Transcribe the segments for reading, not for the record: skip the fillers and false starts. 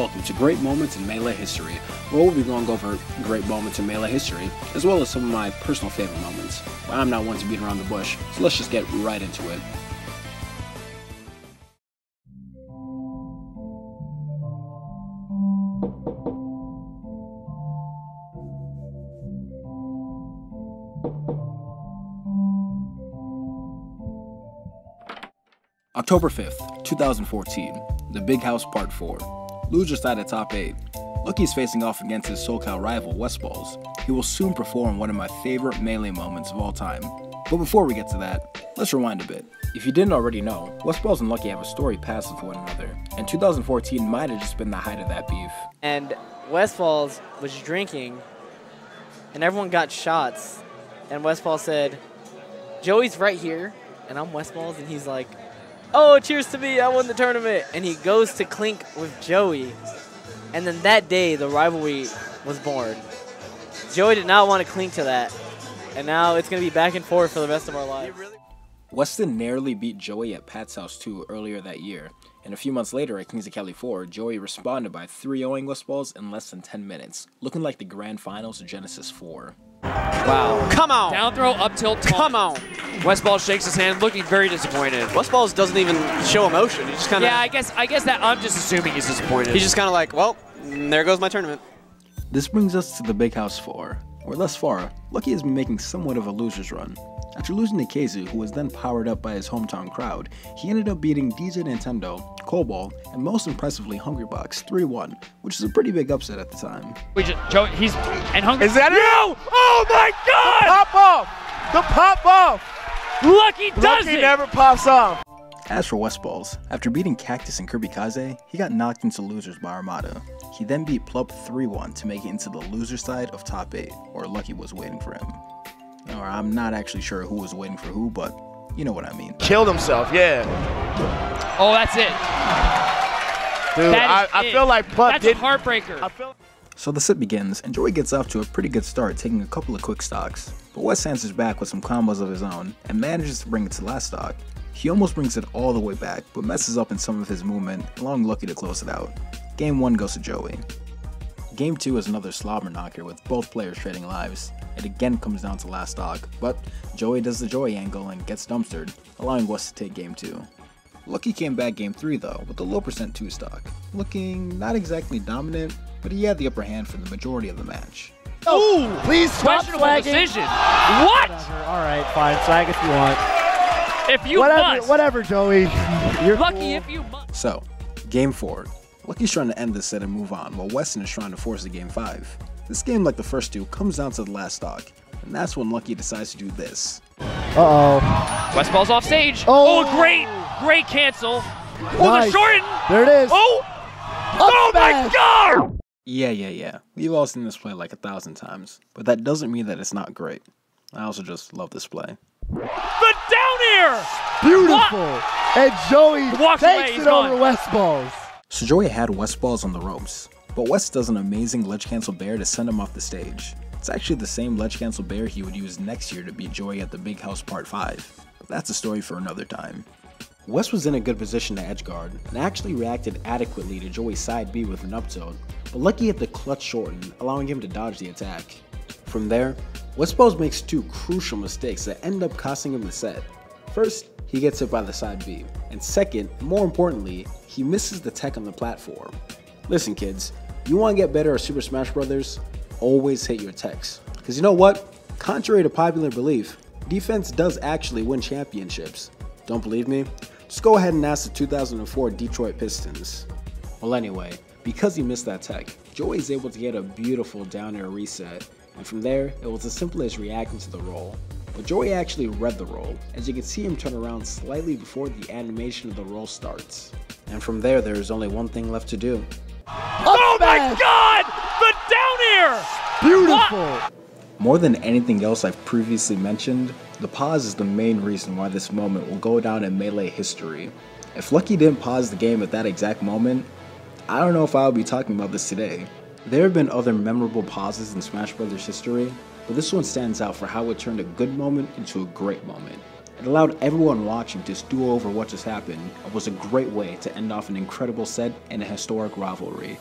welcome to Great Moments in Melee History, where we'll be going over great moments in Melee history, as well as some of my personal favorite moments. But I'm not one to beat around the bush, so let's just get right into it. October 5th, 2014, The Big House Part 4. Loser side at top 8. Lucky's facing off against his SoCal rival, Westballs. He will soon perform one of my favorite Melee moments of all time. But before we get to that, let's rewind a bit. If you didn't already know, Westballs and Lucky have a story past with one another, and 2014 might have just been the height of that beef. And Westballs was drinking, and everyone got shots, and Westballs said, "Joey's right here," and I'm Westballs, and he's like, "Oh, cheers to me, I won the tournament." And he goes to clink with Joey. And then that day, the rivalry was born. Joey did not want to clink to that. And now it's going to be back and forth for the rest of our lives. Weston narrowly beat Joey at Pat's House 2 earlier that year. And a few months later at Kings of Cali 4, Joey responded by 3-0ing Westballs in less than 10 minutes, looking like the grand finals of Genesis 4. Wow. Come on. Down throw, up tilt, taunt. Come on. Westball shakes his hand, looking very disappointed. Westballs doesn't even show emotion. He just kind of. Yeah, I guess that I'm just assuming he's disappointed. He's just kind of like, well, there goes my tournament. This brings us to the Big House 4, where thus far, Lucky has been making somewhat of a loser's run. After losing to Keizu, who was then powered up by his hometown crowd, he ended up beating DJ Nintendo, Cobalt, and most impressively Hungrybox 3-1, which is a pretty big upset at the time. Joe, he's and Hungry. Is that it? Oh my God! The pop off! Lucky does Lucky it! never pops off. As for Westballs, after beating Cactus and Kirby Kaze, he got knocked into losers by Armada. He then beat Plup 3-1 to make it into the loser side of top 8, where Lucky was waiting for him. Or I'm not actually sure who was waiting for who, but you know what I mean. Killed himself, yeah. Oh, that's it. Dude, I feel like Plup That's did. a heartbreaker. So the sit begins, and Joey gets off to a pretty good start, taking a couple of quick stocks. But West answers back with some combos of his own, and manages to bring it to last stock. He almost brings it all the way back, but messes up in some of his movement, allowing Lucky to close it out. Game 1 goes to Joey. Game 2 is another slobber knocker with both players trading lives. It again comes down to last stock, but Joey does the Joey angle and gets dumpstered, allowing West to take Game 2. Lucky came back Game 3 though, with a low percent 2 stock, looking not exactly dominant, but he had the upper hand for the majority of the match. Ooh, please stop Questionable flagging. decision. What? All right, fine, swag if you want. If you must. Whatever, Joey. You're Lucky cool. if you must. So, Game 4. Lucky's trying to end this set and move on, while Weston is trying to force a Game 5. This game, like the first two, comes down to the last stock, and that's when Lucky decides to do this. Uh-oh. Westball's off stage. Oh. Great cancel. Oh, Nice. the shorten. There it is. Oh my God! Yeah. We've all seen this play like 1,000 times, but that doesn't mean that it's not great. I also just love this play. The down air. Beautiful. And Joey Walks away, takes he's it over gone. Westballs. So Joey had Westballs on the ropes, but West does an amazing ledge cancel bear to send him off the stage. It's actually the same ledge cancel bear he would use next year to beat Joey at the Big House Part 5, but that's a story for another time. West was in a good position to edgeguard, and actually reacted adequately to Joey's side B with an up tilt, but Lucky hit the clutch shorten, allowing him to dodge the attack. From there, Westballs makes 2 crucial mistakes that end up costing him the set. First, he gets hit by the side B, and second, more importantly, he misses the tech on the platform. Listen kids, you want to get better at Super Smash Bros? Always hit your techs. Cause you know what? Contrary to popular belief, defense does actually win championships. Don't believe me? Just go ahead and ask the 2004 Detroit Pistons. Well anyway, because he missed that tech, Joey is able to get a beautiful down air reset, and from there, it was as simple as reacting to the roll. But Joey actually read the roll, as you can see him turn around slightly before the animation of the roll starts. And from there is only one thing left to do. Oh my God! The down air. Beautiful. More than anything else I've previously mentioned, the pause is the main reason why this moment will go down in Melee history. If Lucky didn't pause the game at that exact moment, I don't know if I would be talking about this today. There have been other memorable pauses in Smash Bros. History, but this one stands out for how it turned a good moment into a great moment. It allowed everyone watching to stew over what just happened and was a great way to end off an incredible set and a historic rivalry.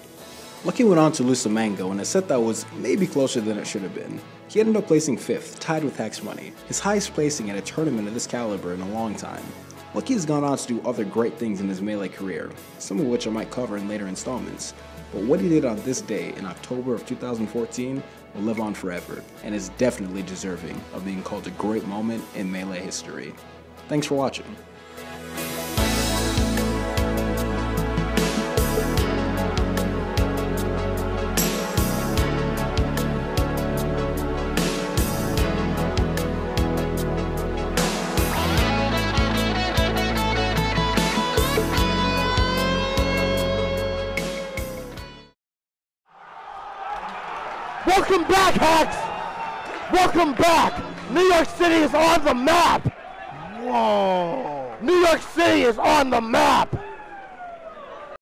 Lucky went on to lose to Mango in a set that was maybe closer than it should have been. He ended up placing 5th, tied with Hex Money, his highest placing at a tournament of this caliber in a long time. Lucky has gone on to do other great things in his Melee career, some of which I might cover in later installments, but what he did on this day in October of 2014 will live on forever, and is definitely deserving of being called a great moment in Melee history. Thanks for watching. Welcome back, Hacks! Welcome back! New York City is on the map! Whoa! New York City is on the map!